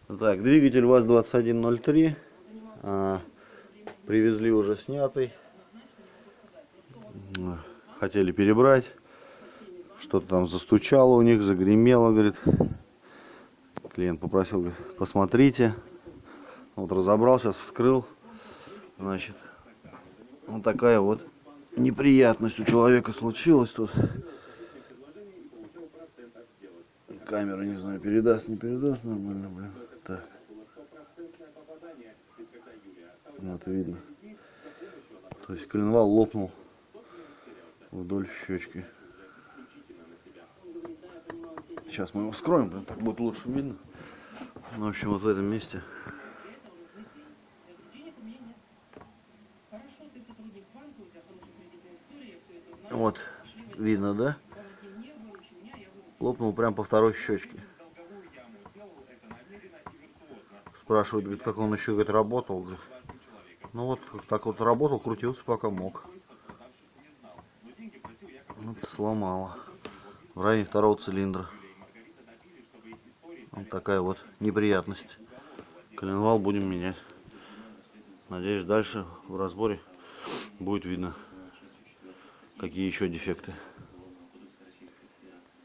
Так, двигатель ВАЗ-2103. Привезли уже снятый. Хотели перебрать. Что-то там застучало у них, загремело, говорит. Клиент попросил, говорит, посмотрите. Вот разобрал, сейчас вскрыл. Значит, вот такая вот неприятность у человека случилась тут. Камера, не знаю, передаст, не передаст нормально, блин. Так. Вот видно. То есть коленвал лопнул вдоль щечки. Сейчас мы его вскроем, блин, так будет лучше видно. Ну, в общем, вот в этом месте. Вот, видно, да? Лопнул прям по второй щечке. Спрашивают, говорит, как он еще, говорит, работал. Говорит. Ну вот, так вот работал, крутился пока мог. Вот, сломало. В районе второго цилиндра. Вот такая вот неприятность. Коленвал будем менять. Надеюсь, дальше в разборе будет видно, какие еще дефекты.